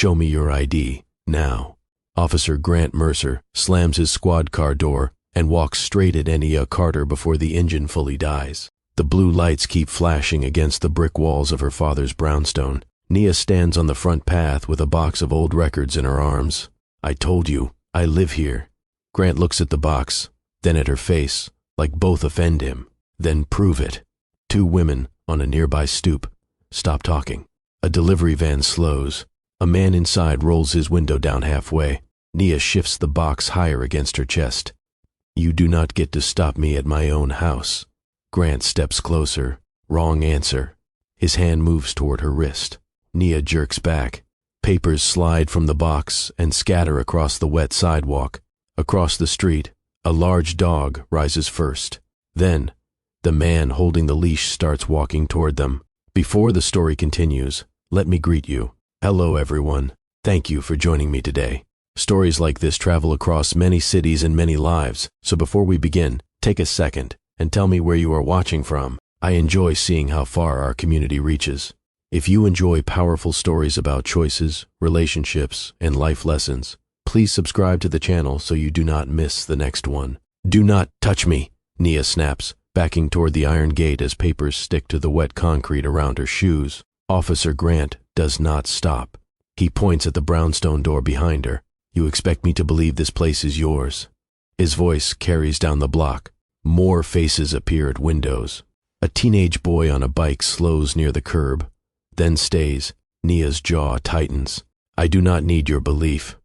Show me your ID, now. Officer Grant Mercer slams his squad car door and walks straight at Nia Carter before the engine fully dies. The blue lights keep flashing against the brick walls of her father's brownstone. Nia stands on the front path with a box of old records in her arms. I told you, I live here. Grant looks at the box, then at her face, like both offend him. Then prove it. Two women on a nearby stoop stop talking. A delivery van slows. A man inside rolls his window down halfway. Nia shifts the box higher against her chest. You do not get to stop me at my own house. Grant steps closer. Wrong answer. His hand moves toward her wrist. Nia jerks back. Papers slide from the box and scatter across the wet sidewalk. Across the street, a large dog rises first. Then, the man holding the leash starts walking toward them. Before the story continues, let me greet you. Hello, everyone. Thank you for joining me today. Stories like this travel across many cities and many lives, so before we begin, take a second and tell me where you are watching from. I enjoy seeing how far our community reaches. If you enjoy powerful stories about choices, relationships, and life lessons, please subscribe to the channel so you do not miss the next one. Do not touch me, Nia snaps, backing toward the iron gate as papers stick to the wet concrete around her shoes. Officer Grant does not stop. He points at the brownstone door behind her. You expect me to believe this place is yours? His voice carries down the block. More faces appear at windows. A teenage boy on a bike slows near the curb, then stays. Nia's jaw tightens. I do not need your belief.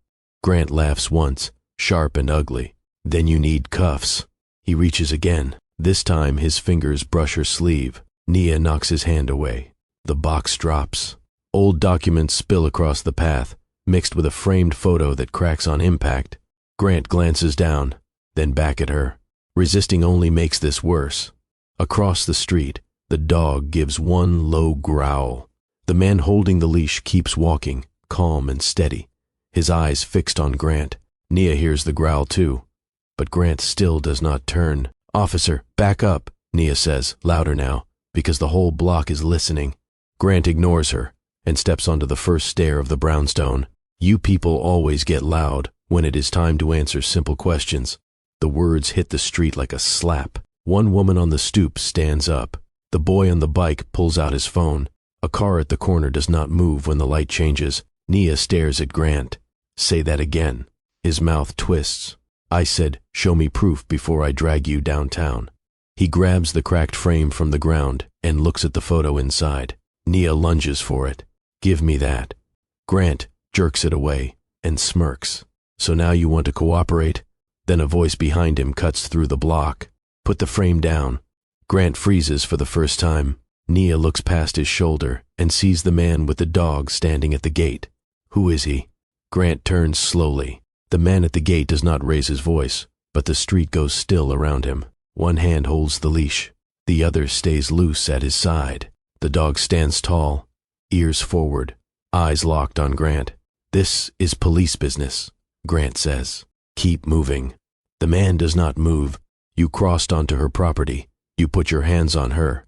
Grant laughs once, sharp and ugly. Then you need cuffs. He reaches again. This time his fingers brush her sleeve. Nia knocks his hand away. The box drops. Old documents spill across the path, mixed with a framed photo that cracks on impact. Grant glances down, then back at her. Resisting only makes this worse. Across the street, the dog gives one low growl. The man holding the leash keeps walking, calm and steady, his eyes fixed on Grant. Nia hears the growl too, but Grant still does not turn. Officer, back up, Nia says, louder now, because the whole block is listening. Grant ignores her and steps onto the first stair of the brownstone. You people always get loud when it is time to answer simple questions. The words hit the street like a slap. One woman on the stoop stands up. The boy on the bike pulls out his phone. A car at the corner does not move when the light changes. Nia stares at Grant. Say that again. His mouth twists. I said, show me proof before I drag you downtown. He grabs the cracked frame from the ground and looks at the photo inside. Nia lunges for it. Give me that. Grant jerks it away and smirks. So now you want to cooperate? Then a voice behind him cuts through the block. Put the frame down. Grant freezes for the first time. Nia looks past his shoulder and sees the man with the dog standing at the gate. Who is he? Grant turns slowly. The man at the gate does not raise his voice, but the street goes still around him. One hand holds the leash. The other stays loose at his side. The dog stands tall, ears forward, eyes locked on Grant. This is police business, Grant says. Keep moving. The man does not move. You crossed onto her property. You put your hands on her.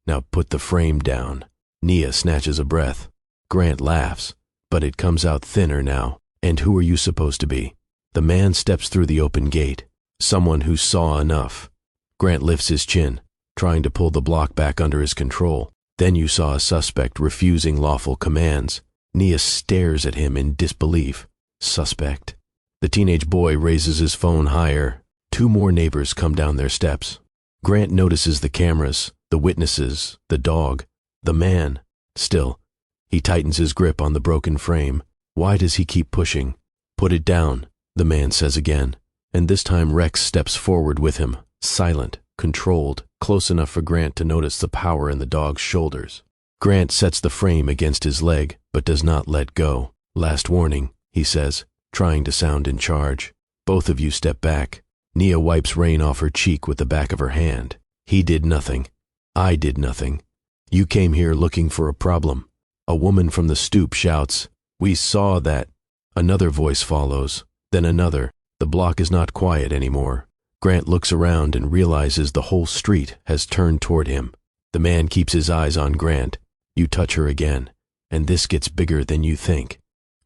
Now put the frame down. Nia snatches a breath. Grant laughs, but it comes out thinner now. And who are you supposed to be? The man steps through the open gate. Someone who saw enough. Grant lifts his chin, trying to pull the block back under his control. Then you saw a suspect refusing lawful commands. Nia stares at him in disbelief. Suspect. The teenage boy raises his phone higher. Two more neighbors come down their steps. Grant notices the cameras, the witnesses, the dog, the man. Still, he tightens his grip on the broken frame. Why does he keep pushing? Put it down, the man says again. And this time Rex steps forward with him, silent, controlled, close enough for Grant to notice the power in the dog's shoulders. Grant sets the frame against his leg, but does not let go. Last warning, he says, trying to sound in charge. Both of you step back. Nia wipes rain off her cheek with the back of her hand. He did nothing. I did nothing. You came here looking for a problem. A woman from the stoop shouts, "We saw that." Another voice follows, then another. The block is not quiet anymore. Grant looks around and realizes the whole street has turned toward him. The man keeps his eyes on Grant. You touch her again, and this gets bigger than you think.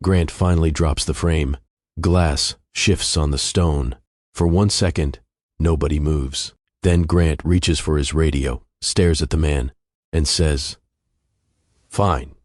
Grant finally drops the frame. Glass shifts on the stone. For 1 second, nobody moves. Then Grant reaches for his radio, stares at the man, and says, "Fine.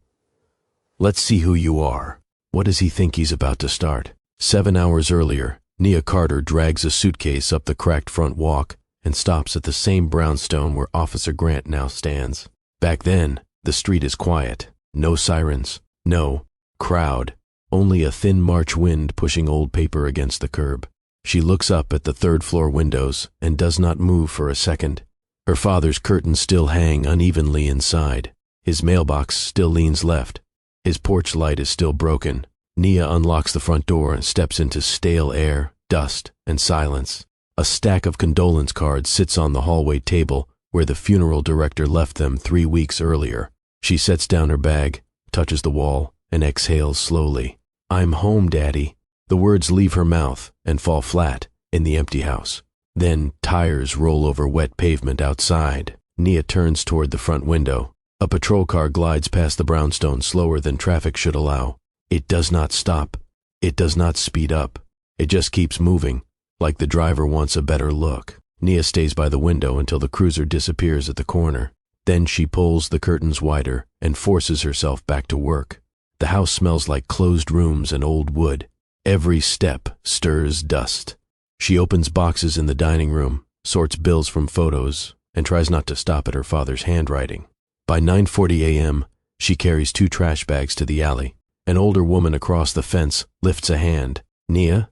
Let's see who you are." What does he think he's about to start? 7 hours earlier, Nia Carter drags a suitcase up the cracked front walk and stops at the same brownstone where Officer Grant now stands. Back then, the street is quiet. No sirens, no crowd, only a thin March wind pushing old paper against the curb. She looks up at the third-floor windows and does not move for a second. Her father's curtains still hang unevenly inside. His mailbox still leans left. His porch light is still broken. Nia unlocks the front door and steps into stale air, dust, and silence. A stack of condolence cards sits on the hallway table where the funeral director left them 3 weeks earlier. She sets down her bag, touches the wall, and exhales slowly. "I'm home, Daddy." The words leave her mouth and fall flat in the empty house. Then tires roll over wet pavement outside. Nia turns toward the front window. A patrol car glides past the brownstone slower than traffic should allow. It does not stop. It does not speed up. It just keeps moving, like the driver wants a better look. Nia stays by the window until the cruiser disappears at the corner. Then she pulls the curtains wider and forces herself back to work. The house smells like closed rooms and old wood. Every step stirs dust. She opens boxes in the dining room, sorts bills from photos, and tries not to stop at her father's handwriting. By 9:40 a.m., she carries 2 trash bags to the alley. An older woman across the fence lifts a hand. "Nia?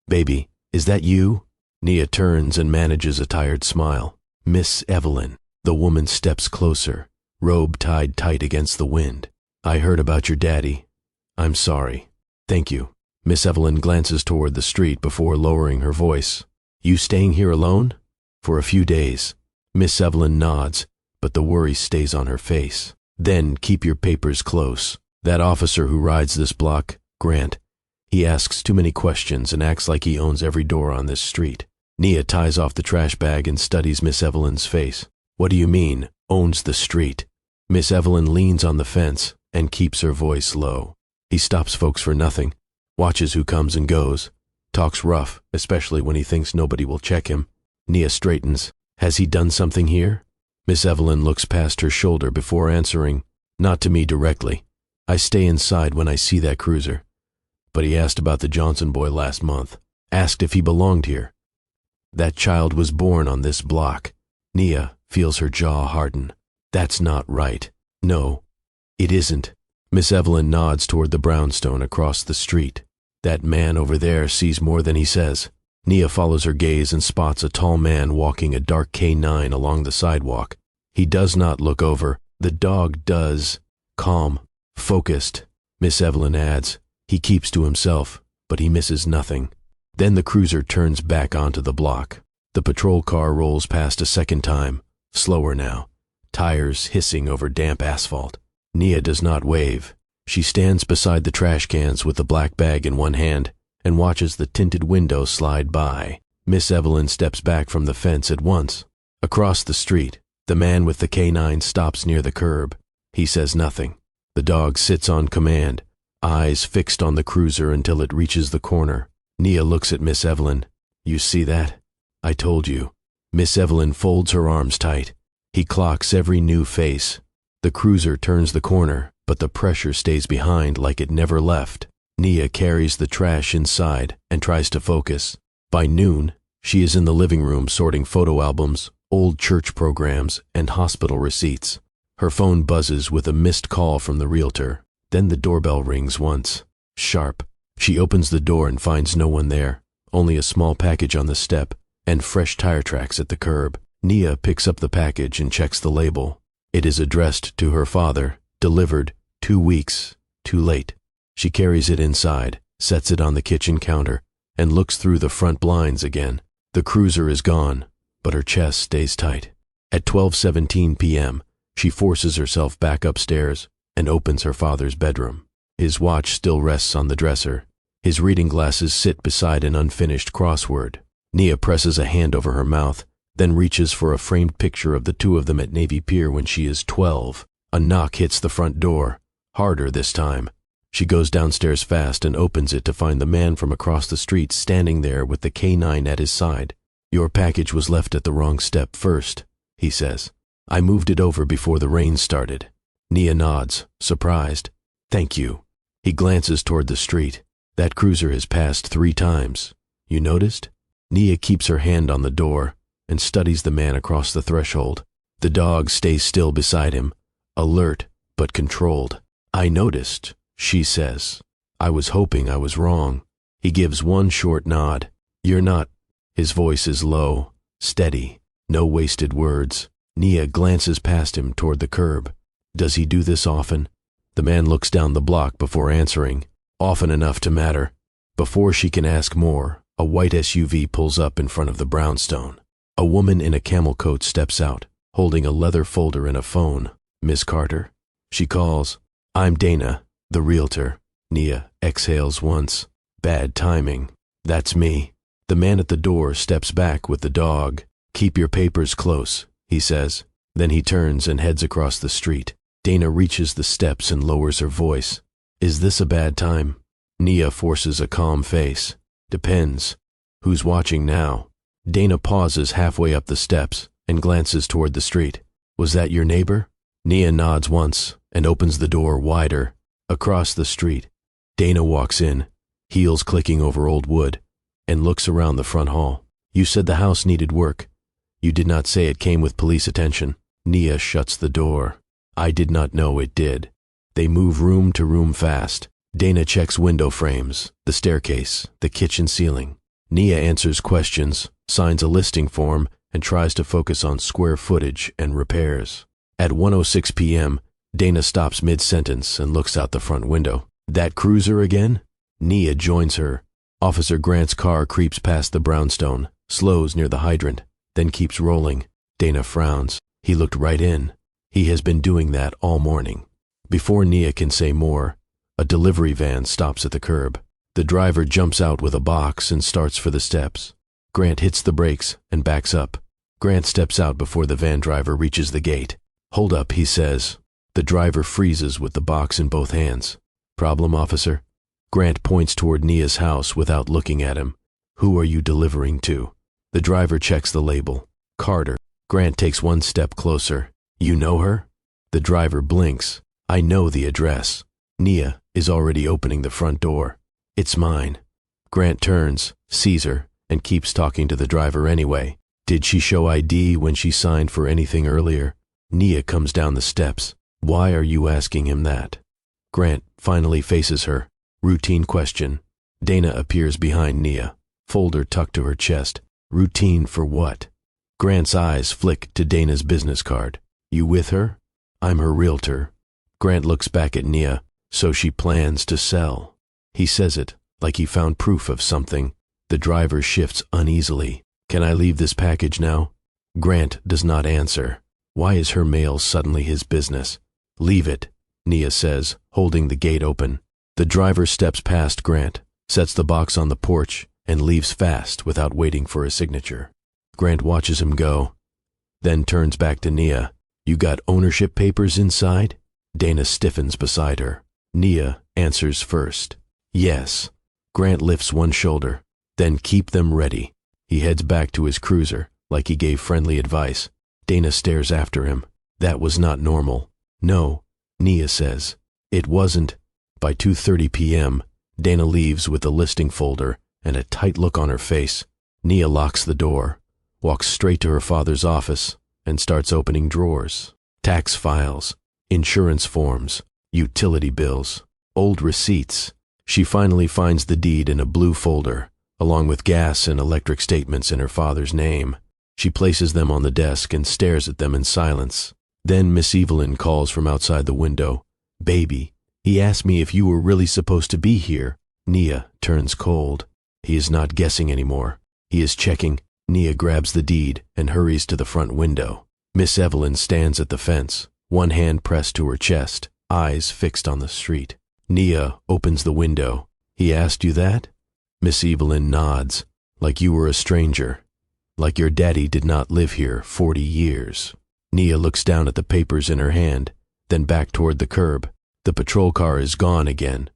Baby, is that you?" Nia turns and manages a tired smile. "Miss Evelyn." The woman steps closer, robe tied tight against the wind. "I heard about your daddy. I'm sorry." "Thank you." Miss Evelyn glances toward the street before lowering her voice. "You staying here alone?" "For a few days." Miss Evelyn nods, but the worry stays on her face. "Then keep your papers close. That officer who rides this block, Grant, he asks too many questions and acts like he owns every door on this street." Nia ties off the trash bag and studies Miss Evelyn's face. "What do you mean, owns the street?" Miss Evelyn leans on the fence and keeps her voice low. "He stops folks for nothing, watches who comes and goes, talks rough, especially when he thinks nobody will check him." Nia straightens. "Has he done something here?" Miss Evelyn looks past her shoulder before answering, "Not to me directly. I stay inside when I see that cruiser. But he asked about the Johnson boy last month, asked if he belonged here. That child was born on this block." Nia feels her jaw harden. "That's not right." "No, it isn't." Miss Evelyn nods toward the brownstone across the street. "That man over there sees more than he says." Nia follows her gaze and spots a tall man walking a dark K9 along the sidewalk. He does not look over. The dog does. Calm, focused. Miss Evelyn adds, "He keeps to himself, but he misses nothing." Then the cruiser turns back onto the block. The patrol car rolls past a second time, slower now, tires hissing over damp asphalt. Nia does not wave. She stands beside the trash cans with the black bag in one hand and watches the tinted window slide by. Miss Evelyn steps back from the fence at once. Across the street, the man with the K9 stops near the curb. He says nothing. The dog sits on command, eyes fixed on the cruiser until it reaches the corner. Nia looks at Miss Evelyn. "You see that? I told you." Miss Evelyn folds her arms tight. He clocks every new face. The cruiser turns the corner, but the pressure stays behind like it never left. Nia carries the trash inside and tries to focus. By noon, she is in the living room sorting photo albums, old church programs, and hospital receipts. Her phone buzzes with a missed call from the realtor. Then the doorbell rings once. Sharp. She opens the door and finds no one there, only a small package on the step and fresh tire tracks at the curb. Nia picks up the package and checks the label. It is addressed to her father, delivered 2 weeks too late. She carries it inside, sets it on the kitchen counter, and looks through the front blinds again. The cruiser is gone, but her chest stays tight. At 12:17 p.m., she forces herself back upstairs and opens her father's bedroom. His watch still rests on the dresser. His reading glasses sit beside an unfinished crossword. Nia presses a hand over her mouth, then reaches for a framed picture of the two of them at Navy Pier when she is 12. A knock hits the front door, harder this time. She goes downstairs fast and opens it to find the man from across the street standing there with the K9 at his side. "Your package was left at the wrong step first," he says. "I moved it over before the rain started." Nia nods, surprised. "Thank you." He glances toward the street. "That cruiser has passed 3 times. You noticed?" Nia keeps her hand on the door and studies the man across the threshold. The dog stays still beside him, alert but controlled. "I noticed," she says. "I was hoping I was wrong." He gives one short nod. "You're not." His voice is low, steady, no wasted words. Nia glances past him toward the curb. Does he do this often? The man looks down the block before answering. Often enough to matter. Before she can ask more, a white SUV pulls up in front of the brownstone. A woman in a camel coat steps out, holding a leather folder and a phone. "Miss Carter?" She calls. "I'm Dana, the realtor." Nia exhales once. Bad timing. "That's me." The man at the door steps back with the dog. "Keep your papers close," he says. Then he turns and heads across the street. Dana reaches the steps and lowers her voice. "Is this a bad time?" Nia forces a calm face. "Depends. Who's watching now?" Dana pauses halfway up the steps and glances toward the street. "Was that your neighbor?" Nia nods once and opens the door wider. Across the street, Dana walks in, heels clicking over old wood, and looks around the front hall. "You said the house needed work. You did not say it came with police attention." Nia shuts the door. "I did not know it did." They move room to room fast. Dana checks window frames, the staircase, the kitchen ceiling. Nia answers questions, signs a listing form, and tries to focus on square footage and repairs. At 1:06 p.m., Dana stops mid-sentence and looks out the front window. "That cruiser again?" Nia joins her. Officer Grant's car creeps past the brownstone, slows near the hydrant, then keeps rolling. Dana frowns. He looked right in. He has been doing that all morning. Before Nia can say more, a delivery van stops at the curb. The driver jumps out with a box and starts for the steps. Grant hits the brakes and backs up. Grant steps out before the van driver reaches the gate. "Hold up," he says. The driver freezes with the box in both hands. "Problem, officer?" Grant points toward Nia's house without looking at him. "Who are you delivering to?" The driver checks the label. "Carter." Grant takes one step closer. "You know her?" The driver blinks. "I know the address." Nia is already opening the front door. "It's mine." Grant turns, sees her, and keeps talking to the driver anyway. "Did she show ID when she signed for anything earlier?" Nia comes down the steps. "Why are you asking him that?" Grant finally faces her. Routine question. Dana appears behind Nia, folder tucked to her chest. "Routine for what?" Grant's eyes flick to Dana's business card. "You with her?" "I'm her realtor." Grant looks back at Nia. "So she plans to sell." He says it like he found proof of something. The driver shifts uneasily. "Can I leave this package now?" Grant does not answer. Why is her mail suddenly his business? "Leave it," Nia says, holding the gate open. The driver steps past Grant, sets the box on the porch, and leaves fast without waiting for a signature. Grant watches him go, then turns back to Nia. "You got ownership papers inside?" Dana stiffens beside her. Nia answers first. "Yes." Grant lifts one shoulder. "Then keep them ready." He heads back to his cruiser, like he gave friendly advice. Dana stares after him. That was not normal. "No," Nia says. "It wasn't." By 2:30 p.m., Dana leaves with the listing folder and a tight look on her face. Nia locks the door, walks straight to her father's office, and starts opening drawers. Tax files, insurance forms, utility bills, old receipts. She finally finds the deed in a blue folder, along with gas and electric statements in her father's name. She places them on the desk and stares at them in silence. Then Miss Evelyn calls from outside the window. "Baby, he asked me if you were really supposed to be here." Nia turns cold. He is not guessing anymore. He is checking. Nia grabs the deed and hurries to the front window. Miss Evelyn stands at the fence, one hand pressed to her chest, eyes fixed on the street. Nia opens the window. "He asked you that?" Miss Evelyn nods, like you were a stranger, like your daddy did not live here 40 years. Nia looks down at the papers in her hand, then back toward the curb. The patrol car is gone again.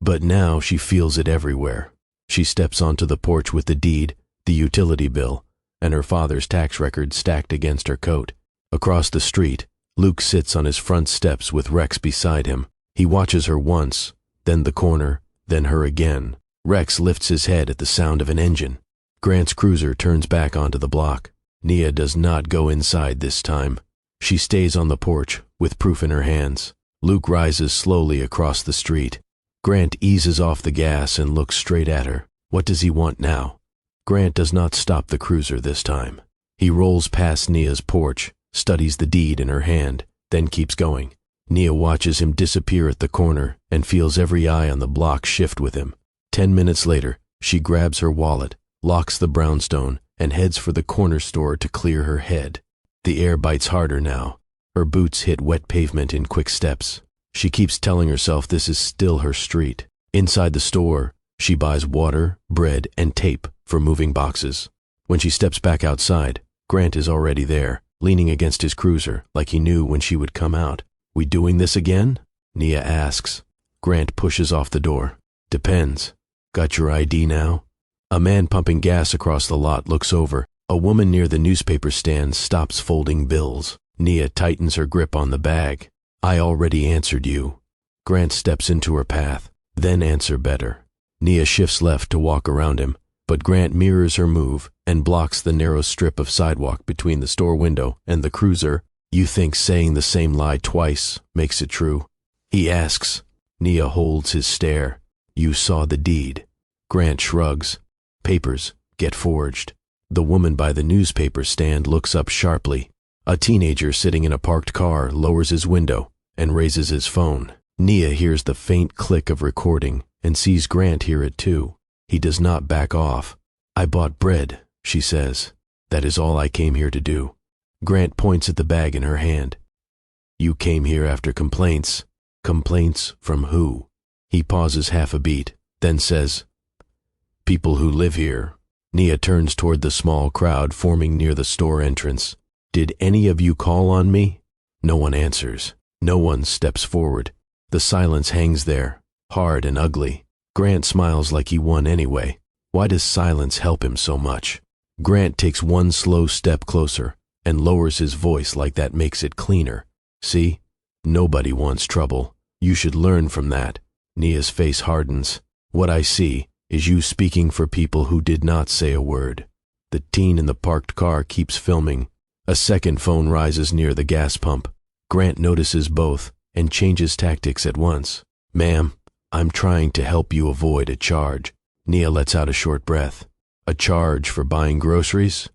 But now she feels it everywhere. She steps onto the porch with the deed, the utility bill, and her father's tax record stacked against her coat. Across the street, Luke sits on his front steps with Rex beside him. He watches her once, then the corner, then her again. Rex lifts his head at the sound of an engine. Grant's cruiser turns back onto the block. Nia does not go inside this time. She stays on the porch, with proof in her hands. Luke rises slowly across the street. Grant eases off the gas and looks straight at her. What does he want now? Grant does not stop the cruiser this time. He rolls past Nia's porch, studies the deed in her hand, then keeps going. Nia watches him disappear at the corner and feels every eye on the block shift with him. 10 minutes later, she grabs her wallet, locks the brownstone, and heads for the corner store to clear her head. The air bites harder now. Her boots hit wet pavement in quick steps. She keeps telling herself this is still her street. Inside the store, she buys water, bread, and tape for moving boxes. When she steps back outside, Grant is already there, leaning against his cruiser like he knew when she would come out. "We doing this again?" Nia asks. Grant pushes off the door. "Depends. Got your ID now?" A man pumping gas across the lot looks over. A woman near the newspaper stand stops folding bills. Nia tightens her grip on the bag. "I already answered you." Grant steps into her path. "Then answer better." Nia shifts left to walk around him, but Grant mirrors her move and blocks the narrow strip of sidewalk between the store window and the cruiser. "You think saying the same lie twice makes it true?" he asks. Nia holds his stare. "You saw the deed." Grant shrugs. "Papers get forged." The woman by the newspaper stand looks up sharply. A teenager sitting in a parked car lowers his window and raises his phone. Nia hears the faint click of recording and sees Grant hear it too. He does not back off. "I bought bread," she says. "That is all I came here to do." Grant points at the bag in her hand. "You came here after complaints." "Complaints from who?" He pauses half a beat, then says, "People who live here." Nia turns toward the small crowd forming near the store entrance. "Did any of you call on me?" No one answers. No one steps forward. The silence hangs there, hard and ugly. Grant smiles like he won anyway. Why does silence help him so much? Grant takes one slow step closer and lowers his voice like that makes it cleaner. "See? Nobody wants trouble. You should learn from that." Nia's face hardens. "What I see is you speaking for people who did not say a word." The teen in the parked car keeps filming. A second phone rises near the gas pump. Grant notices both and changes tactics at once. "Ma'am, I'm trying to help you avoid a charge." Nia lets out a short breath. "A charge for buying groceries?"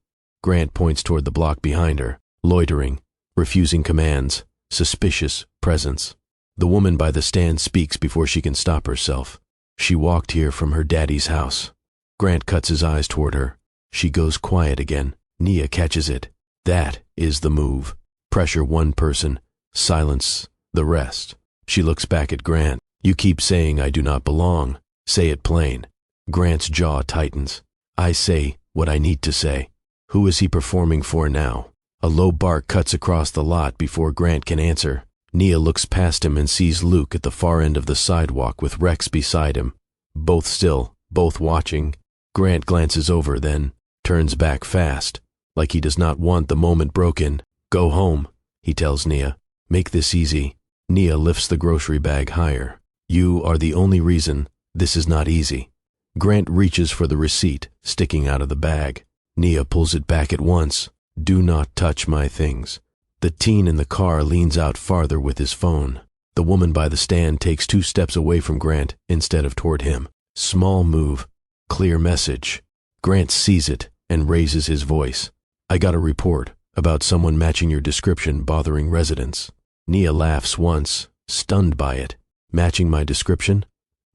Grant points toward the block behind her. Loitering, refusing commands, suspicious presence. The woman by the stand speaks before she can stop herself. "She walked here from her daddy's house." Grant cuts his eyes toward her. She goes quiet again. Nia catches it. That is the move. Pressure one person, silence the rest. She looks back at Grant. "You keep saying I do not belong. Say it plain." Grant's jaw tightens. "I say what I need to say." Who is he performing for now? A low bark cuts across the lot before Grant can answer. Nia looks past him and sees Luke at the far end of the sidewalk with Rex beside him. Both still, both watching. Grant glances over, then turns back fast, like he does not want the moment broken. "Go home," he tells Nia. "Make this easy." Nia lifts the grocery bag higher. "You are the only reason this is not easy." Grant reaches for the receipt sticking out of the bag. Nia pulls it back at once. "Do not touch my things." The teen in the car leans out farther with his phone. The woman by the stand takes 2 steps away from Grant instead of toward him. Small move, clear message. Grant sees it and raises his voice. "I got a report about someone matching your description bothering residents." Nia laughs once, stunned by it. "Matching my description?"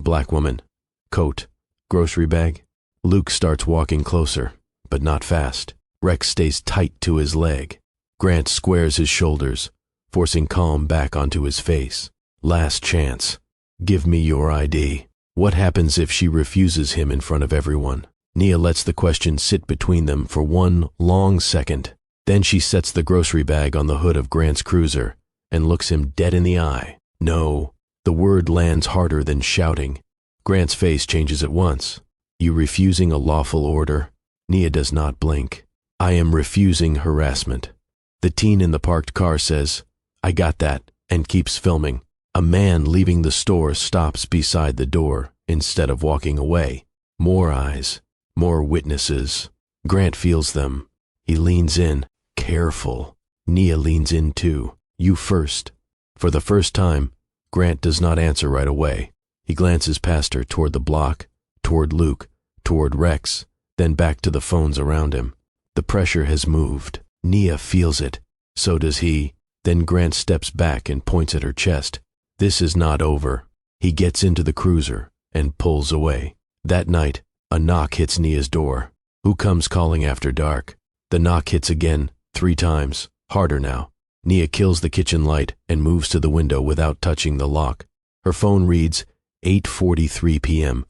Black woman. Coat. Grocery bag. Luke starts walking closer, but not fast. Rex stays tight to his leg. Grant squares his shoulders, forcing calm back onto his face. "Last chance. Give me your ID." What happens if she refuses him in front of everyone? Nia lets the question sit between them for one long second. Then she sets the grocery bag on the hood of Grant's cruiser and looks him dead in the eye. "No." The word lands harder than shouting. Grant's face changes at once. You refusing a lawful order? Nia does not blink. I am refusing harassment. The teen in the parked car says, I got that, and keeps filming. A man leaving the store stops beside the door instead of walking away. More eyes, more witnesses. Grant feels them. He leans in. Careful. Nia leans in too. You first. For the first time, Grant does not answer right away. He glances past her toward the block, toward Luke, toward Rex, then back to the phones around him. The pressure has moved. Nia feels it. So does he. Then Grant steps back and points at her chest. This is not over. He gets into the cruiser and pulls away. That night, a knock hits Nia's door. Who comes calling after dark? The knock hits again, 3 times, harder now. Nia kills the kitchen light and moves to the window without touching the lock. Her phone reads 8:43 p.m.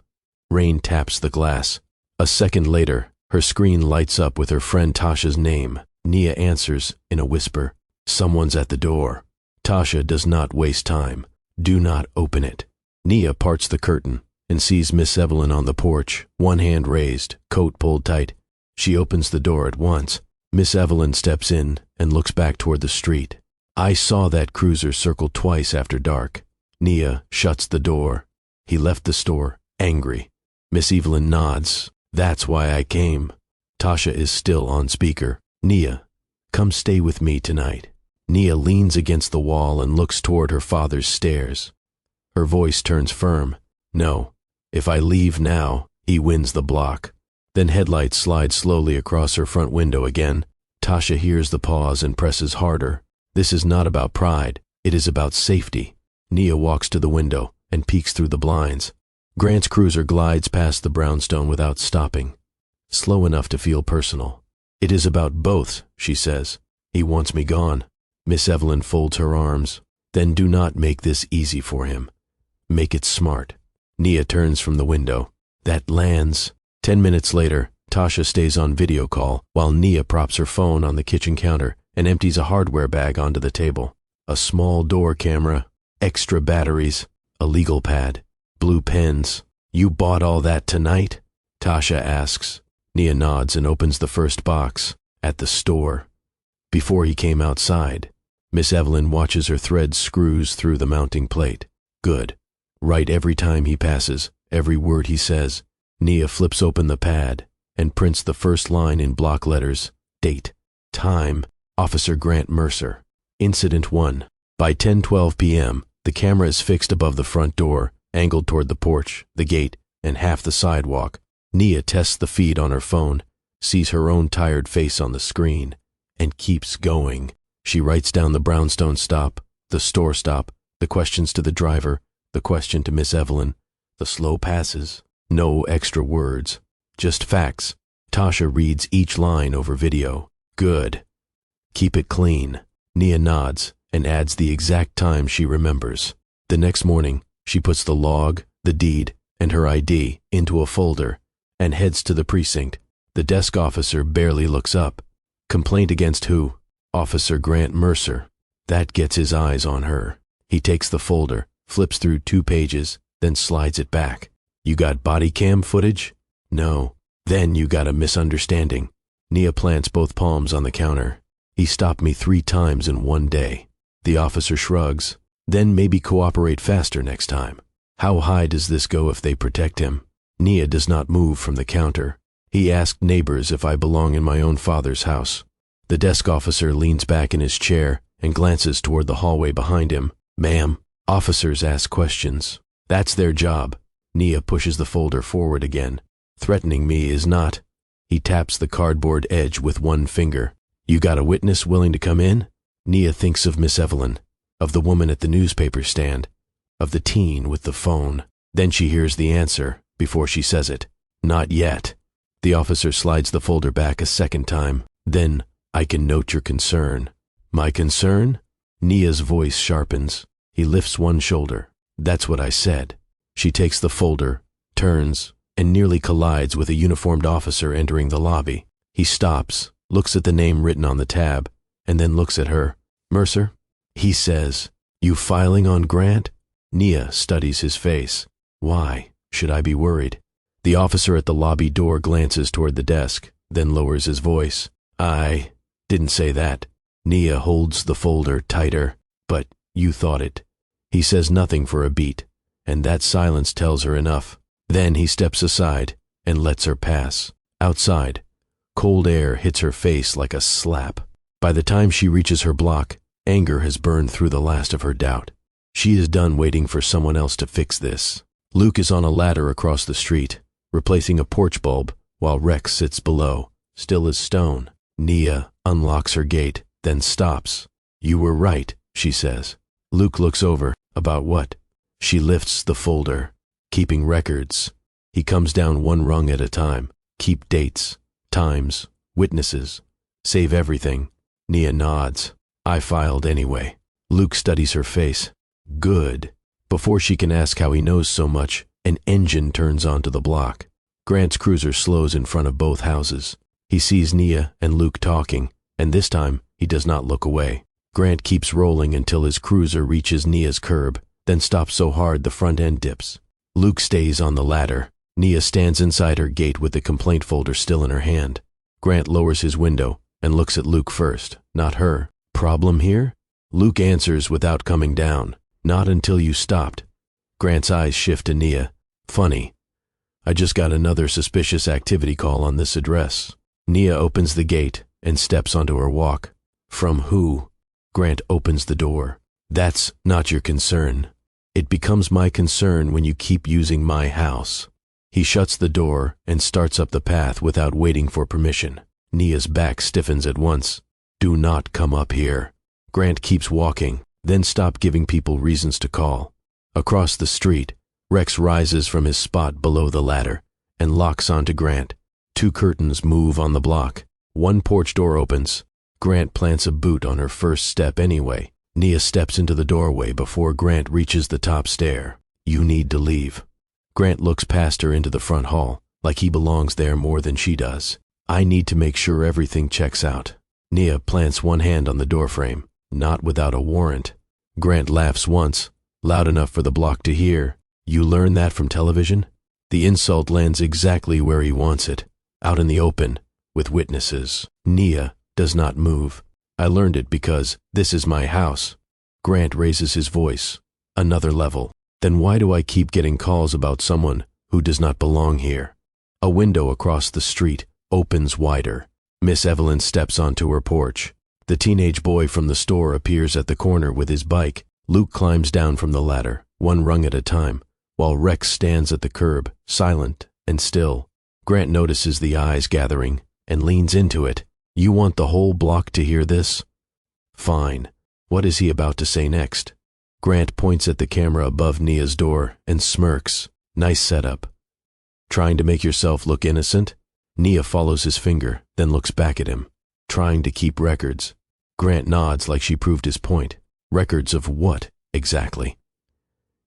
Rain taps the glass. A second later, her screen lights up with her friend Tasha's name. Nia answers in a whisper. Someone's at the door. Tasha does not waste time. Do not open it. Nia parts the curtain and sees Miss Evelyn on the porch, one hand raised, coat pulled tight. She opens the door at once. Miss Evelyn steps in and looks back toward the street. I saw that cruiser circle twice after dark. Nia shuts the door. He left the store, angry. Miss Evelyn nods. That's why I came. Tasha is still on speaker. Nia, come stay with me tonight. Nia leans against the wall and looks toward her father's stairs. Her voice turns firm. No, if I leave now, he wins the block. Then headlights slide slowly across her front window again. Tasha hears the pause and presses harder. This is not about pride. It is about safety. Nia walks to the window and peeks through the blinds. Grant's cruiser glides past the brownstone without stopping, slow enough to feel personal. It is about both, she says. He wants me gone. Miss Evelyn folds her arms. Then do not make this easy for him. Make it smart. Nia turns from the window. That lands. 10 minutes later, Tasha stays on video call while Nia props her phone on the kitchen counter and empties a hardware bag onto the table. A small door camera, extra batteries, a legal pad, blue pens. You bought all that tonight? Tasha asks. Nia nods and opens the first box. At the store. Before he came outside. Miss Evelyn watches her thread screws through the mounting plate. Good. Right every time he passes, every word he says. Nia flips open the pad and prints the first line in block letters. Date. Time. Officer Grant Mercer. Incident 1. By 10:12 p.m., the camera is fixed above the front door, angled toward the porch, the gate, and half the sidewalk. Nia tests the feed on her phone, sees her own tired face on the screen, and keeps going. She writes down the brownstone stop, the store stop, the questions to the driver, the question to Miss Evelyn, the slow passes. No extra words, just facts. Tasha reads each line over video. Good. Keep it clean. Nia nods and adds the exact time she remembers. The next morning, she puts the log, the deed, and her ID into a folder and heads to the precinct. The desk officer barely looks up. Complaint against who? Officer Grant Mercer. That gets his eyes on her. He takes the folder, flips through 2 pages, then slides it back. You got body cam footage? No. Then you got a misunderstanding. Nia plants both palms on the counter. He stopped me 3 times in 1 day. The officer shrugs. Then maybe cooperate faster next time. How high does this go if they protect him? Nia does not move from the counter. He asked neighbors if I belong in my own father's house. The desk officer leans back in his chair and glances toward the hallway behind him. Ma'am, officers ask questions. That's their job. Nia pushes the folder forward again. Threatening me is not. He taps the cardboard edge with 1 finger. You got a witness willing to come in? Nia thinks of Miss Evelyn, of the woman at the newspaper stand, of the teen with the phone. Then she hears the answer before she says it. Not yet. The officer slides the folder back a second time. Then, I can note your concern. My concern? Nia's voice sharpens. He lifts one shoulder. That's what I said. She takes the folder, turns, and nearly collides with a uniformed officer entering the lobby. He stops, looks at the name written on the tab, and then looks at her. Mercer? He says, You filing on Grant? Nia studies his face. Why? Should I be worried? The officer at the lobby door glances toward the desk, then lowers his voice. I didn't say that. Nia holds the folder tighter. But you thought it. He says nothing for a beat, and that silence tells her enough. Then he steps aside and lets her pass. Outside, cold air hits her face like a slap. By the time she reaches her block, anger has burned through the last of her doubt. She is done waiting for someone else to fix this. Luke is on a ladder across the street, replacing a porch bulb, while Rex sits below, still as stone. Nia unlocks her gate, then stops. You were right, she says. Luke looks over. About what? She lifts the folder. Keeping records. He comes down one rung at a time. Keep dates, times, witnesses. Save everything. Nia nods. I filed anyway. Luke studies her face. Good. Before she can ask how he knows so much, an engine turns onto the block. Grant's cruiser slows in front of both houses. He sees Nia and Luke talking, and this time he does not look away. Grant keeps rolling until his cruiser reaches Nia's curb, then stops so hard the front end dips. Luke stays on the ladder. Nia stands inside her gate with the complaint folder still in her hand. Grant lowers his window and looks at Luke first, not her. Problem here? Luke answers without coming down. Not until you stopped. Grant's eyes shift to Nia. Funny. I just got another suspicious activity call on this address. Nia opens the gate and steps onto her walk. From who? Grant opens the door. That's not your concern. It becomes my concern when you keep using my house. He shuts the door and starts up the path without waiting for permission. Nia's back stiffens at once. Do not come up here. Grant keeps walking, then stop giving people reasons to call. Across the street, Rex rises from his spot below the ladder and locks onto Grant. Two curtains move on the block. One porch door opens. Grant plants a boot on her first step anyway. Nia steps into the doorway before Grant reaches the top stair. You need to leave. Grant looks past her into the front hall, like he belongs there more than she does. I need to make sure everything checks out. Nia plants one hand on the doorframe, not without a warrant. Grant laughs once, loud enough for the block to hear. You learn that from television? The insult lands exactly where he wants it, out in the open, with witnesses. Nia does not move. I learned it because this is my house. Grant raises his voice. Another level. Then why do I keep getting calls about someone who does not belong here? A window across the street opens wider. Miss Evelyn steps onto her porch. The teenage boy from the store appears at the corner with his bike. Luke climbs down from the ladder, one rung at a time, while Rex stands at the curb, silent and still. Grant notices the eyes gathering and leans into it. You want the whole block to hear this? Fine. What is he about to say next? Grant points at the camera above Nia's door and smirks. Nice setup. Trying to make yourself look innocent? Nia follows his finger, then looks back at him. Trying to keep records. Grant nods like she proved his point. Records of what, exactly?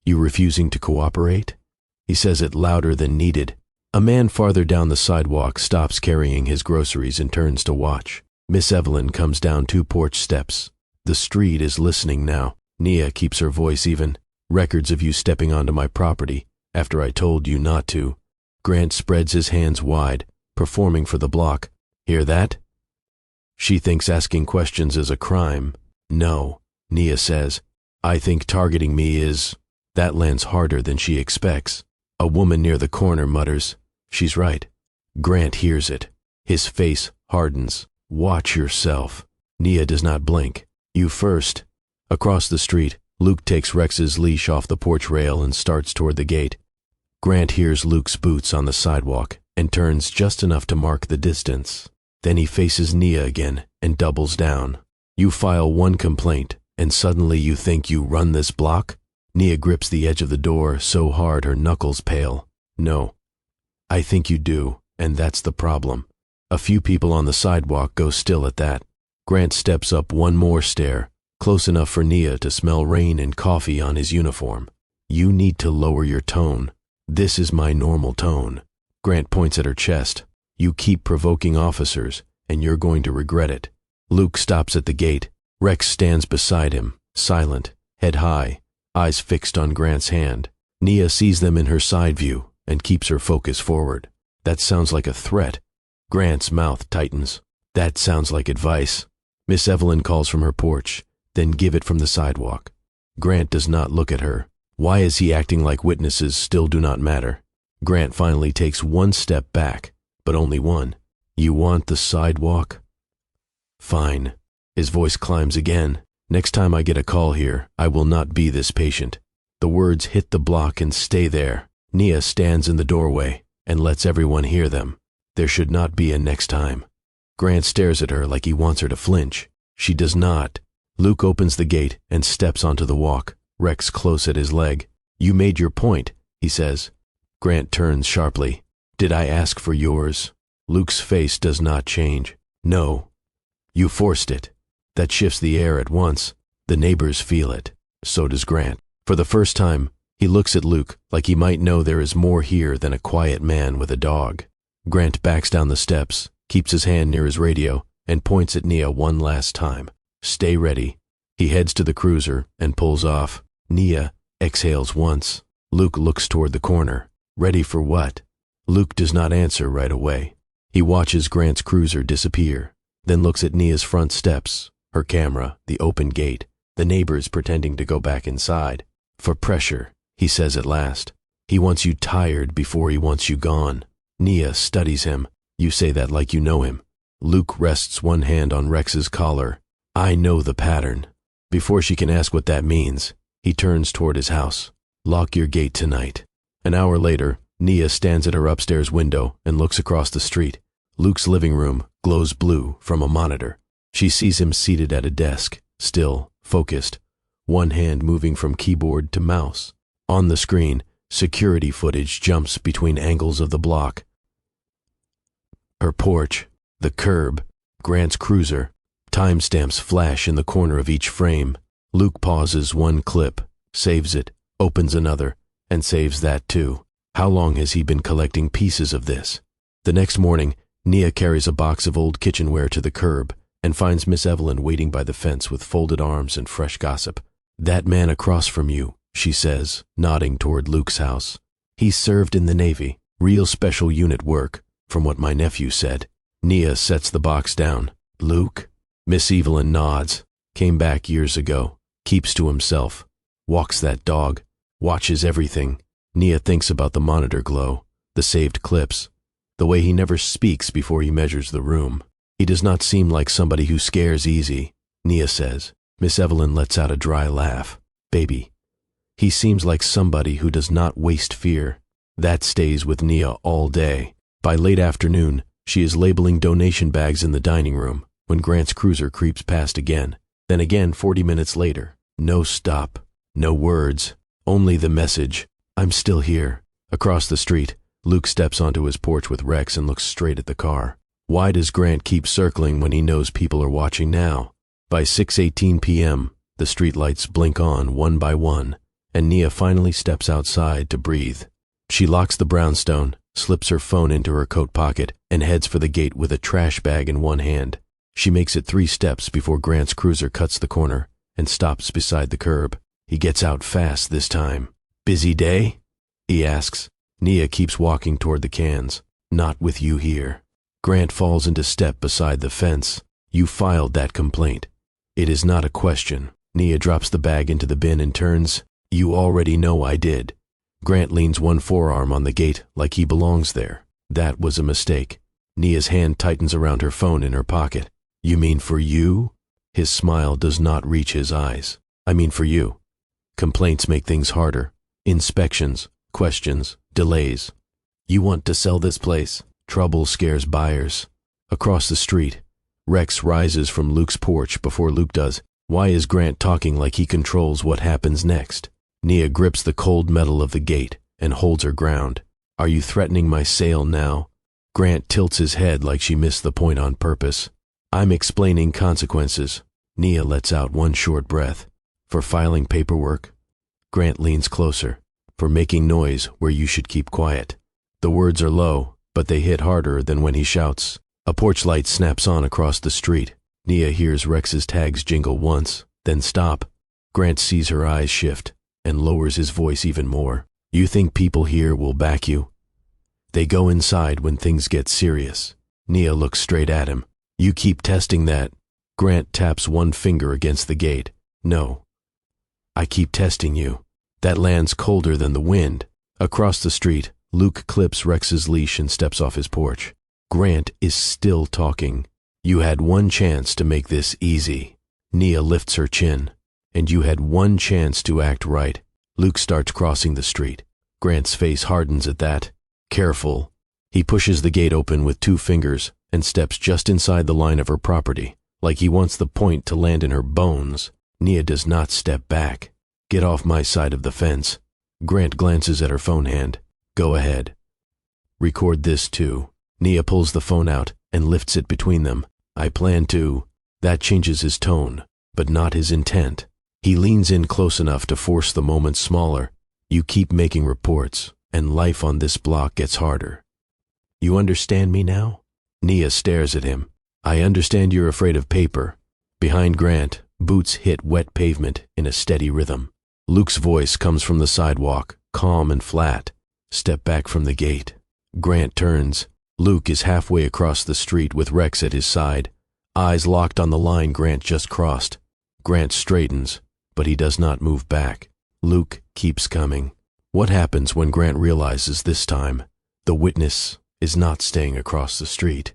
You refusing to cooperate? He says it louder than needed. A man farther down the sidewalk stops carrying his groceries and turns to watch. Miss Evelyn comes down 2 porch steps. The street is listening now. Nia keeps her voice even. Records of you stepping onto my property after I told you not to. Grant spreads his hands wide, performing for the block. Hear that? She thinks asking questions is a crime. No, Nia says. I think targeting me is... That lands harder than she expects. A woman near the corner mutters. She's right. Grant hears it. His face hardens. Watch yourself. Nia does not blink. You first. Across the street, Luke takes Rex's leash off the porch rail and starts toward the gate. Grant hears Luke's boots on the sidewalk and turns just enough to mark the distance. Then he faces Nia again and doubles down. You file one complaint, and suddenly you think you run this block? Nia grips the edge of the door so hard her knuckles pale. No. I think you do, and that's the problem. A few people on the sidewalk go still at that. Grant steps up one more stair, close enough for Nia to smell rain and coffee on his uniform. You need to lower your tone. This is my normal tone. Grant points at her chest. You keep provoking officers, and you're going to regret it. Luke stops at the gate. Rex stands beside him, silent, head high, eyes fixed on Grant's hand. Nia sees them in her side view, and keeps her focus forward. That sounds like a threat. Grant's mouth tightens. That sounds like advice. Miss Evelyn calls from her porch, then give it from the sidewalk. Grant does not look at her. Why is he acting like witnesses still do not matter? Grant finally takes one step back, but only one. You want the sidewalk? Fine. His voice climbs again. Next time I get a call here, I will not be this patient. The words hit the block and stay there. Nia stands in the doorway and lets everyone hear them. There should not be a next time. Grant stares at her like he wants her to flinch. She does not. Luke opens the gate and steps onto the walk, Rex close at his leg. You made your point, he says. Grant turns sharply. Did I ask for yours? Luke's face does not change. No. You forced it. That shifts the air at once. The neighbors feel it. So does Grant. For the first time, he looks at Luke like he might know there is more here than a quiet man with a dog. Grant backs down the steps, keeps his hand near his radio, and points at Nia one last time. Stay ready. He heads to the cruiser and pulls off. Nia exhales once. Luke looks toward the corner. Ready for what? Luke does not answer right away. He watches Grant's cruiser disappear, then looks at Nia's front steps, her camera, the open gate, the neighbors pretending to go back inside. For pressure, he says at last. He wants you tired before he wants you gone. Nia studies him. You say that like you know him. Luke rests one hand on Rex's collar. I know the pattern. Before she can ask what that means, he turns toward his house. Lock your gate tonight. An hour later, Nia stands at her upstairs window and looks across the street. Luke's living room glows blue from a monitor. She sees him seated at a desk, still, focused, one hand moving from keyboard to mouse. On the screen, security footage jumps between angles of the block. Her porch, the curb, Grant's cruiser. Timestamps flash in the corner of each frame. Luke pauses one clip, saves it, opens another, and saves that too. How long has he been collecting pieces of this? The next morning, Nia carries a box of old kitchenware to the curb and finds Miss Evelyn waiting by the fence with folded arms and fresh gossip. That man across from you, she says, nodding toward Luke's house. He served in the Navy, real special unit work, from what my nephew said. Nia sets the box down. Luke? Miss Evelyn nods. Came back years ago. Keeps to himself. Walks that dog. Watches everything. Nia thinks about the monitor glow, the saved clips, the way he never speaks before he measures the room. He does not seem like somebody who scares easy, Nia says. Miss Evelyn lets out a dry laugh. Baby. He seems like somebody who does not waste fear. That stays with Nia all day. By late afternoon, she is labeling donation bags in the dining room when Grant's cruiser creeps past again. Then again 40 minutes later. No stop. No words. Only the message. I'm still here. Across the street, Luke steps onto his porch with Rex and looks straight at the car. Why does Grant keep circling when he knows people are watching now? By 6:18 p.m., the streetlights blink on one by one, and Nia finally steps outside to breathe. She locks the brownstone, slips her phone into her coat pocket, and heads for the gate with a trash bag in one hand. She makes it 3 steps before Grant's cruiser cuts the corner and stops beside the curb. He gets out fast this time. Busy day? He asks. Nia keeps walking toward the cans. Not with you here. Grant falls into step beside the fence. You filed that complaint. It is not a question. Nia drops the bag into the bin and turns. You already know I did. Grant leans one forearm on the gate like he belongs there. That was a mistake. Nia's hand tightens around her phone in her pocket. You mean for you? His smile does not reach his eyes. I mean for you. Complaints make things harder. Inspections, questions, delays. You want to sell this place. Trouble scares buyers. Across the street, Rex rises from Luke's porch before Luke does. Why is Grant talking like he controls what happens next? Nia grips the cold metal of the gate and holds her ground. Are you threatening my sale now? Grant tilts his head like she missed the point on purpose. I'm explaining consequences. Nia lets out one short breath. For filing paperwork? Grant leans closer. For making noise where you should keep quiet. The words are low, but they hit harder than when he shouts. A porch light snaps on across the street. Nia hears Rex's tags jingle once, then stop. Grant sees her eyes shift and lowers his voice even more. You think people here will back you? They go inside when things get serious. Nia looks straight at him. You keep testing that. Grant taps one finger against the gate. No. I keep testing you. That lands colder than the wind. Across the street, Luke clips Rex's leash and steps off his porch. Grant is still talking. You had one chance to make this easy. Nia lifts her chin. And you had one chance to act right. Luke starts crossing the street. Grant's face hardens at that. Careful. He pushes the gate open with 2 fingers and steps just inside the line of her property, like he wants the point to land in her bones. Nia does not step back. Get off my side of the fence. Grant glances at her phone hand. Go ahead. Record this too. Nia pulls the phone out and lifts it between them. I plan to. That changes his tone, but not his intent. He leans in close enough to force the moment smaller. You keep making reports, and life on this block gets harder. You understand me now? Nia stares at him. I understand you're afraid of paper. Behind Grant, boots hit wet pavement in a steady rhythm. Luke's voice comes from the sidewalk, calm and flat. Step back from the gate. Grant turns. Luke is halfway across the street with Rex at his side, eyes locked on the line Grant just crossed. Grant straightens, but he does not move back. Luke keeps coming. What happens when Grant realizes this time the witness is not staying across the street?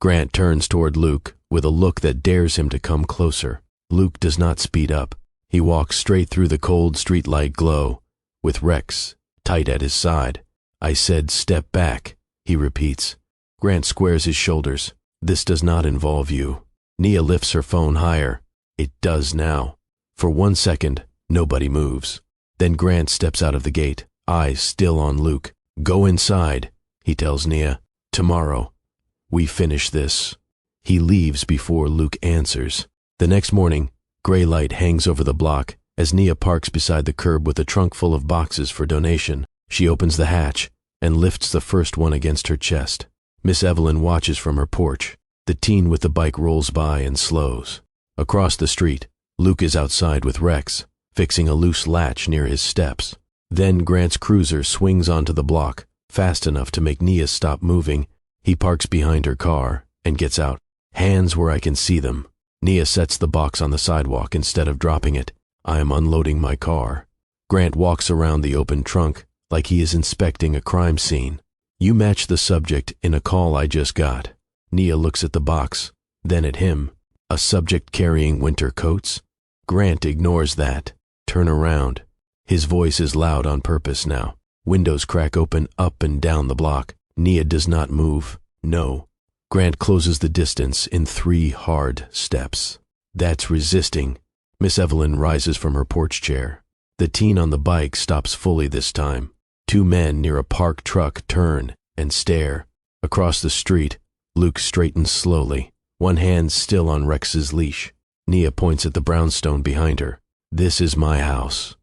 Grant turns toward Luke with a look that dares him to come closer. Luke does not speed up. He walks straight through the cold streetlight glow, with Rex tight at his side. I said step back, he repeats. Grant squares his shoulders. This does not involve you. Nia lifts her phone higher. It does now. For 1 second, nobody moves. Then Grant steps out of the gate, eyes still on Luke. Go inside, he tells Nia. Tomorrow, we finish this. He leaves before Luke answers. The next morning, gray light hangs over the block as Nia parks beside the curb with a trunk full of boxes for donation. She opens the hatch and lifts the first one against her chest. Miss Evelyn watches from her porch. The teen with the bike rolls by and slows. Across the street, Luke is outside with Rex, fixing a loose latch near his steps. Then Grant's cruiser swings onto the block, fast enough to make Nia stop moving. He parks behind her car and gets out. Hands where I can see them. Nia sets the box on the sidewalk instead of dropping it. I am unloading my car. Grant walks around the open trunk like he is inspecting a crime scene. You match the subject in a call I just got. Nia looks at the box, then at him. A subject carrying winter coats? Grant ignores that. Turn around. His voice is loud on purpose now. Windows crack open up and down the block. Nia does not move. No. Grant closes the distance in 3 hard steps. That's resisting. Miss Evelyn rises from her porch chair. The teen on the bike stops fully this time. 2 men near a parked truck turn and stare. Across the street, Luke straightens slowly, one hand still on Rex's leash. Nia points at the brownstone behind her. This is my house.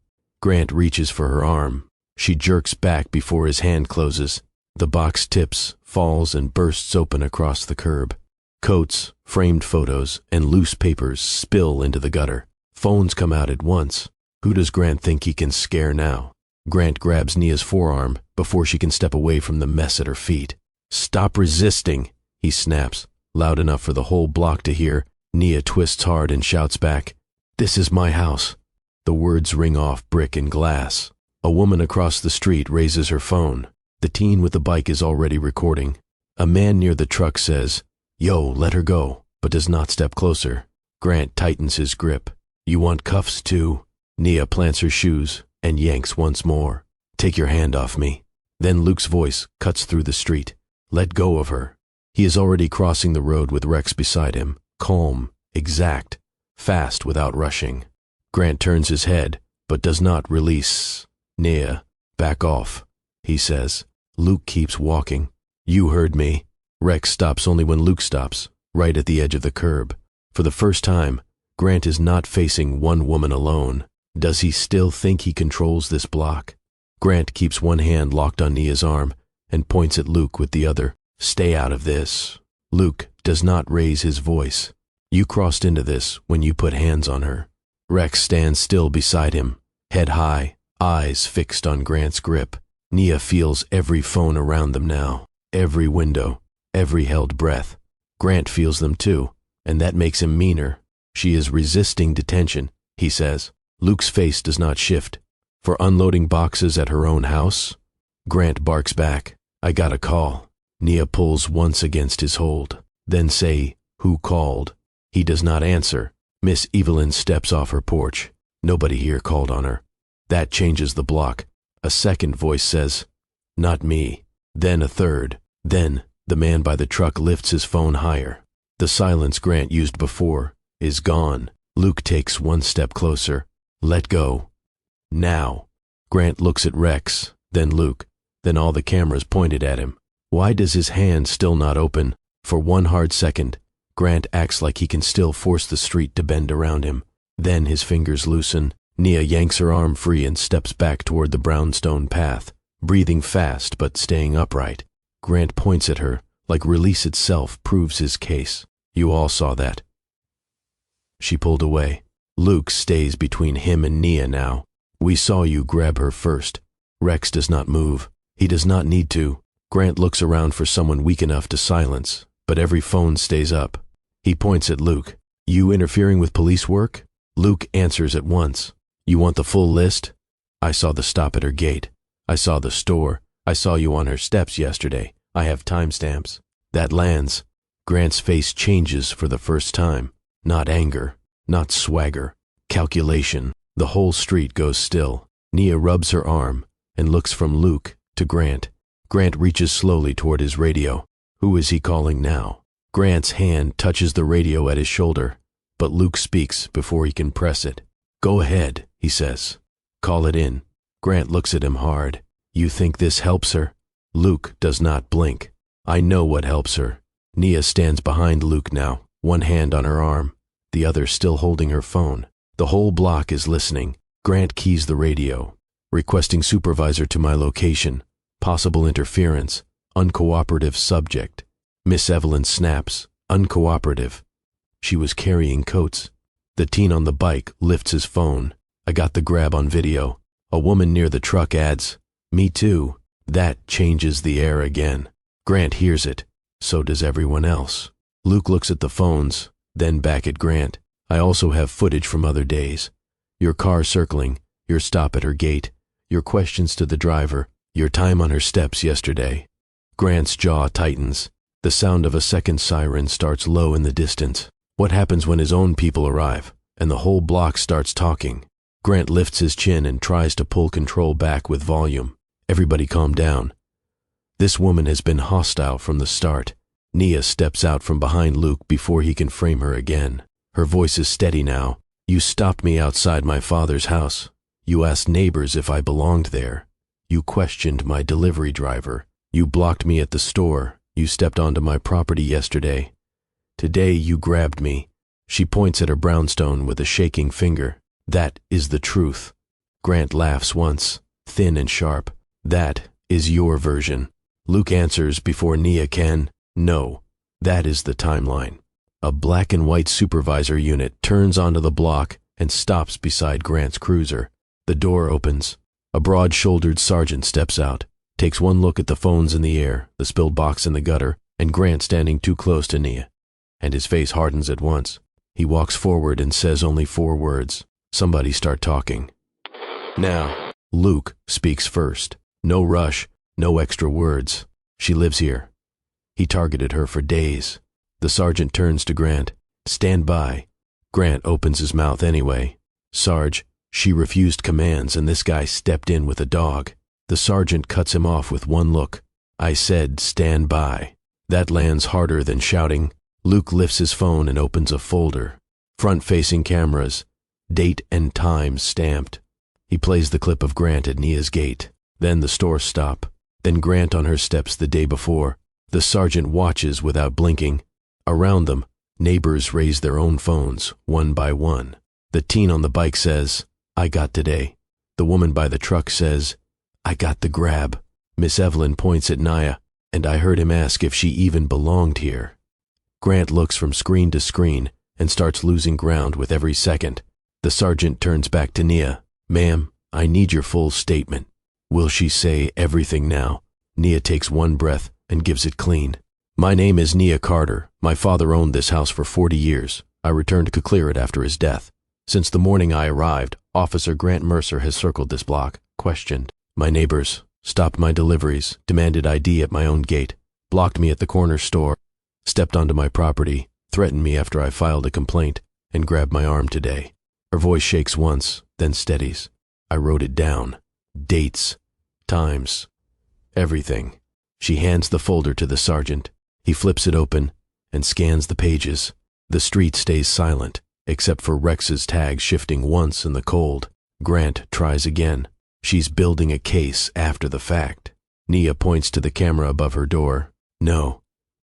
Grant reaches for her arm. She jerks back before his hand closes. The box tips, falls, and bursts open across the curb. Coats, framed photos, and loose papers spill into the gutter. Phones come out at once. Who does Grant think he can scare now? Grant grabs Nia's forearm before she can step away from the mess at her feet. Stop resisting, he snaps, loud enough for the whole block to hear. Nia twists hard and shouts back, This is my house. The words ring off brick and glass. A woman across the street raises her phone. The teen with the bike is already recording. A man near the truck says, Yo, let her go, but does not step closer. Grant tightens his grip. You want cuffs too? Nia plants her shoes and yanks once more. Take your hand off me. Then Luke's voice cuts through the street. Let go of her. He is already crossing the road with Rex beside him, calm, exact, fast without rushing. Grant turns his head, but does not release. Nia, back off, he says. Luke keeps walking. You heard me. Rex stops only when Luke stops, right at the edge of the curb. For the first time, Grant is not facing one woman alone. Does he still think he controls this block? Grant keeps one hand locked on Nia's arm and points at Luke with the other. Stay out of this. Luke does not raise his voice. You crossed into this when you put hands on her. Rex stands still beside him, head high, eyes fixed on Grant's grip. Nia feels every phone around them now, every window, every held breath. Grant feels them too, and that makes him meaner. She is resisting detention, he says. Luke's face does not shift. For unloading boxes at her own house? Grant barks back. I got a call. Nia pulls once against his hold. Then say, who called? He does not answer. Miss Evelyn steps off her porch. Nobody here called on her. That changes the block. A second voice says, not me. Then a third. Then the man by the truck lifts his phone higher. The silence Grant used before is gone. Luke takes one step closer. Let go. Now. Grant looks at Rex, then Luke, then all the cameras pointed at him. Why does his hand still not open? For one hard second, Grant acts like he can still force the street to bend around him. Then his fingers loosen. Nia yanks her arm free and steps back toward the brownstone path, breathing fast but staying upright. Grant points at her, like release itself proves his case. You all saw that. She pulled away. Luke stays between him and Nia now. We saw you grab her first. Rex does not move. He does not need to. Grant looks around for someone weak enough to silence, but every phone stays up. He points at Luke. You interfering with police work? Luke answers at once. You want the full list? I saw the stop at her gate. I saw the store. I saw you on her steps yesterday. I have timestamps. That lands. Grant's face changes for the first time. Not anger, not swagger. Calculation. The whole street goes still. Nia rubs her arm and looks from Luke to Grant. Grant reaches slowly toward his radio. Who is he calling now? Grant's hand touches the radio at his shoulder, but Luke speaks before he can press it. Go ahead, he says. Call it in. Grant looks at him hard. You think this helps her? Luke does not blink. I know what helps her. Nia stands behind Luke now, one hand on her arm, the other still holding her phone. The whole block is listening. Grant keys the radio. Requesting supervisor to my location. Possible interference. Uncooperative subject. Miss Evelyn snaps. Uncooperative. She was carrying coats. The teen on the bike lifts his phone. I got the grab on video. A woman near the truck adds, me too. That changes the air again. Grant hears it. So does everyone else. Luke looks at the phones, then back at Grant. I also have footage from other days. Your car circling, your stop at her gate, your questions to the driver, your time on her steps yesterday. Grant's jaw tightens. The sound of a second siren starts low in the distance. What happens when his own people arrive, and the whole block starts talking? Grant lifts his chin and tries to pull control back with volume. Everybody calm down. This woman has been hostile from the start. Nia steps out from behind Luke before he can frame her again. Her voice is steady now. You stopped me outside my father's house. You asked neighbors if I belonged there. You questioned my delivery driver. You blocked me at the store. You stepped onto my property yesterday. Today you grabbed me. She points at her brownstone with a shaking finger. That is the truth. Grant laughs once, thin and sharp. That is your version. Luke answers before Nia can. No, that is the timeline. A black and white supervisor unit turns onto the block and stops beside Grant's cruiser. The door opens. A broad-shouldered sergeant steps out, takes one look at the phones in the air, the spilled box in the gutter, and Grant standing too close to Nia. And his face hardens at once. He walks forward and says only 4 words. Somebody start talking. Now, Luke speaks first. No rush, no extra words. She lives here. He targeted her for days. The sergeant turns to Grant. Stand by. Grant opens his mouth anyway. Sarge, she refused commands and this guy stepped in with a dog. The sergeant cuts him off with one look. I said stand by. That lands harder than shouting. Luke lifts his phone and opens a folder. Front-facing cameras. Date and time stamped. He plays the clip of Grant at Nia's gate. Then the store stop. Then Grant on her steps the day before. The sergeant watches without blinking. Around them, neighbors raise their own phones, one by one. The teen on the bike says, I got today. The woman by the truck says, I got the grab. Miss Evelyn points at Nia, and I heard him ask if she even belonged here. Grant looks from screen to screen and starts losing ground with every second. The sergeant turns back to Nia. Ma'am, I need your full statement. Will she say everything now? Nia takes one breath and gives it clean. My name is Nia Carter. My father owned this house for 40 years. I returned to clear it after his death. Since the morning I arrived, Officer Grant Mercer has circled this block, questioned my neighbors, stopped my deliveries, demanded ID at my own gate, blocked me at the corner store, stepped onto my property, threatened me after I filed a complaint, and grabbed my arm today. Her voice shakes once, then steadies. I wrote it down. Dates, times, everything. She hands the folder to the sergeant. He flips it open and scans the pages. The street stays silent, except for Rex's tag shifting once in the cold. Grant tries again. She's building a case after the fact. Nia points to the camera above her door. No,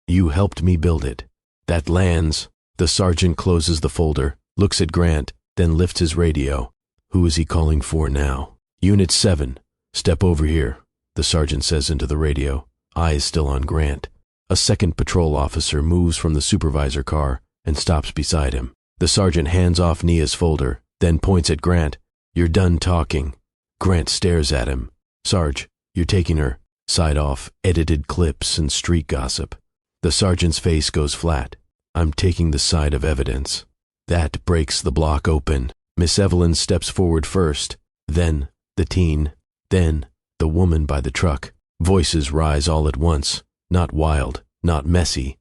you helped me build it. That lands. The sergeant closes the folder, looks at Grant, then lifts his radio. Who is he calling for now? Unit 7, step over here, the sergeant says into the radio, eyes still on Grant. A second patrol officer moves from the supervisor car and stops beside him. The sergeant hands off Nia's folder, then points at Grant. You're done talking. Grant stares at him. Sarge, you're taking her. Side off, edited clips and street gossip. The sergeant's face goes flat. I'm taking the side of evidence. That breaks the block open. Miss Evelyn steps forward first, then the teen, then the woman by the truck. Voices rise all at once, not wild, not messy,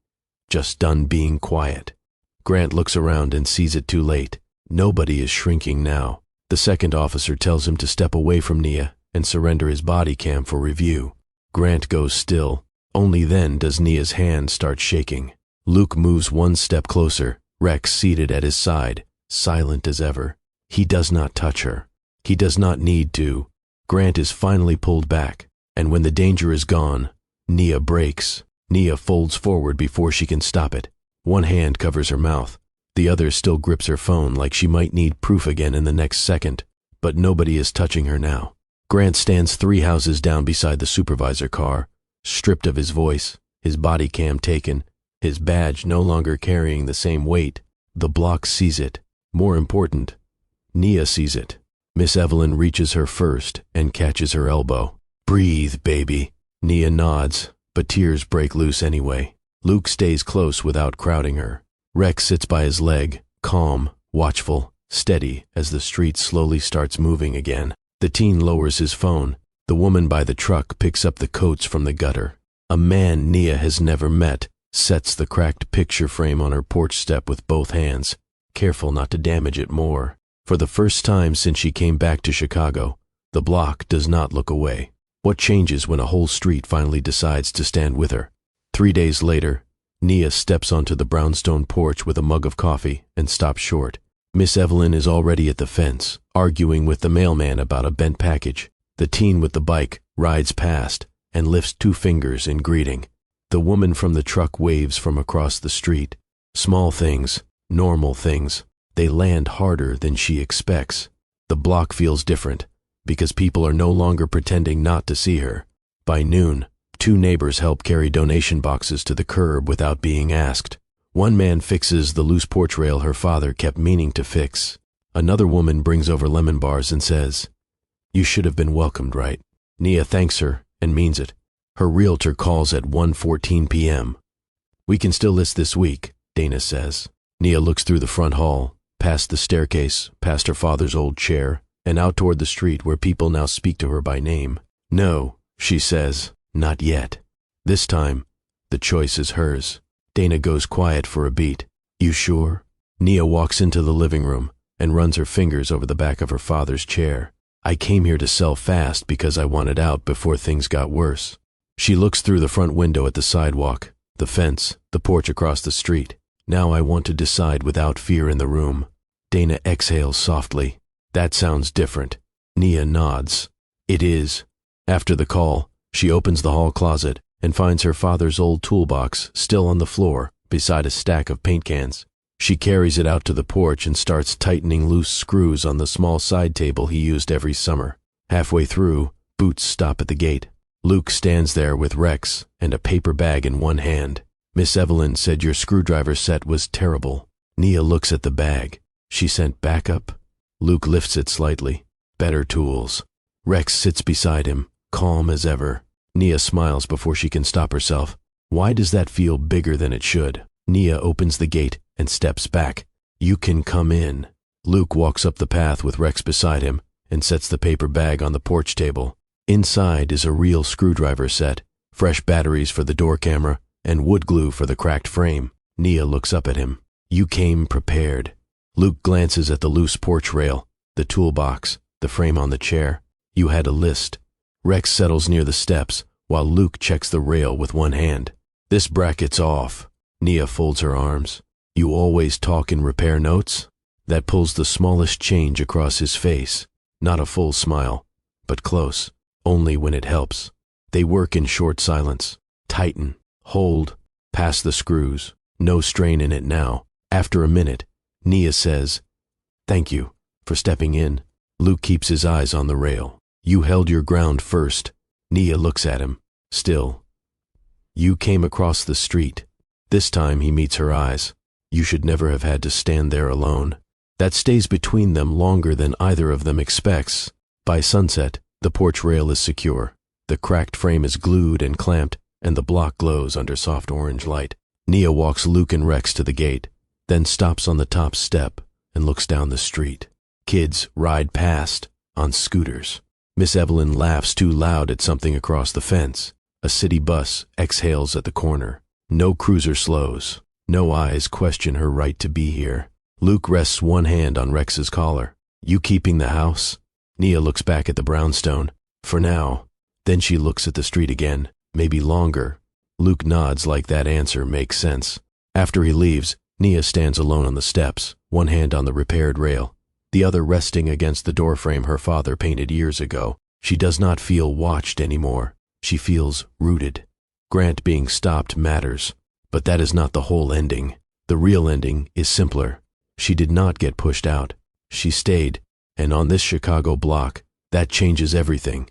just done being quiet. Grant looks around and sees it too late. Nobody is shrinking now. The second officer tells him to step away from Nia and surrender his body cam for review. Grant goes still. Only then does Nia's hand start shaking. Luke moves one step closer, Rex seated at his side, silent as ever. He does not touch her. He does not need to. Grant is finally pulled back, and when the danger is gone, Nia breaks. Nia folds forward before she can stop it. One hand covers her mouth. The other still grips her phone like she might need proof again in the next second, but nobody is touching her now. Grant stands 3 houses down beside the supervisor car, stripped of his voice, his body cam taken, his badge no longer carrying the same weight. The block sees it. More important, Nia sees it. Miss Evelyn reaches her first and catches her elbow. Breathe, baby. Nia nods, but tears break loose anyway. Luke stays close without crowding her. Rex sits by his leg, calm, watchful, steady as the street slowly starts moving again. The teen lowers his phone. The woman by the truck picks up the coats from the gutter. A man Nia has never met sets the cracked picture frame on her porch step with both hands, careful not to damage it more. For the first time since she came back to Chicago, the block does not look away. What changes when a whole street finally decides to stand with her? 3 days later, Nia steps onto the brownstone porch with a mug of coffee and stops short. Miss Evelyn is already at the fence, arguing with the mailman about a bent package. The teen with the bike rides past and lifts 2 fingers in greeting. The woman from the truck waves from across the street. Small things, normal things. They land harder than she expects. The block feels different because people are no longer pretending not to see her. By noon, 2 neighbors help carry donation boxes to the curb without being asked. One man fixes the loose porch rail her father kept meaning to fix. Another woman brings over lemon bars and says, "You should have been welcomed, right?" Nia thanks her and means it. Her realtor calls at 1:14 p.m. "We can still list this week," Dana says. Nia looks through the front hall, past the staircase, past her father's old chair, and out toward the street where people now speak to her by name. "No," she says, "not yet." This time, the choice is hers. Dana goes quiet for a beat. "You sure?" Nia walks into the living room and runs her fingers over the back of her father's chair. "I came here to sell fast because I wanted out before things got worse." She looks through the front window at the sidewalk, the fence, the porch across the street. "Now I want to decide without fear in the room." Dana exhales softly. "That sounds different." Nia nods. "It is." After the call, she opens the hall closet and finds her father's old toolbox still on the floor beside a stack of paint cans. She carries it out to the porch and starts tightening loose screws on the small side table he used every summer. Halfway through, boots stop at the gate. Luke stands there with Rex and a paper bag in one hand. "Miss Evelyn said your screwdriver set was terrible." Nia looks at the bag. "She sent backup?" Luke lifts it slightly. "Better tools." Rex sits beside him, calm as ever. Nia smiles before she can stop herself. Why does that feel bigger than it should? Nia opens the gate and steps back. You can come in. Luke walks up the path with Rex beside him and sets the paper bag on the porch table. Inside is a real screwdriver set, fresh batteries for the door camera, and wood glue for the cracked frame. Nia looks up at him. You came prepared. Luke glances at the loose porch rail, the toolbox, the frame on the chair. You had a list. Rex settles near the steps, while Luke checks the rail with one hand. This bracket's off. Nia folds her arms. You always talk in repair notes? That pulls the smallest change across his face. Not a full smile, but close, only when it helps. They work in short silence. Tighten, hold, pass the screws. No strain in it now. After a minute, Nia says, "Thank you for stepping in." Luke keeps his eyes on the rail. You held your ground first. Nia looks at him. Still. You came across the street. This time he meets her eyes. You should never have had to stand there alone. That stays between them longer than either of them expects. By sunset, the porch rail is secure. The cracked frame is glued and clamped, and the block glows under soft orange light. Nia walks Luke and Rex to the gate, then stops on the top step and looks down the street. Kids ride past on scooters. Miss Evelyn laughs too loud at something across the fence. A city bus exhales at the corner. No cruiser slows. No eyes question her right to be here. Luke rests one hand on Rex's collar. You keeping the house? Nia looks back at the brownstone. For now. Then she looks at the street again. Maybe longer. Luke nods like that answer makes sense. After he leaves, Nia stands alone on the steps, one hand on the repaired rail, the other resting against the doorframe her father painted years ago. She does not feel watched anymore. She feels rooted. Grant being stopped matters, but that is not the whole ending. The real ending is simpler. She did not get pushed out. She stayed, and on this Chicago block, that changes everything.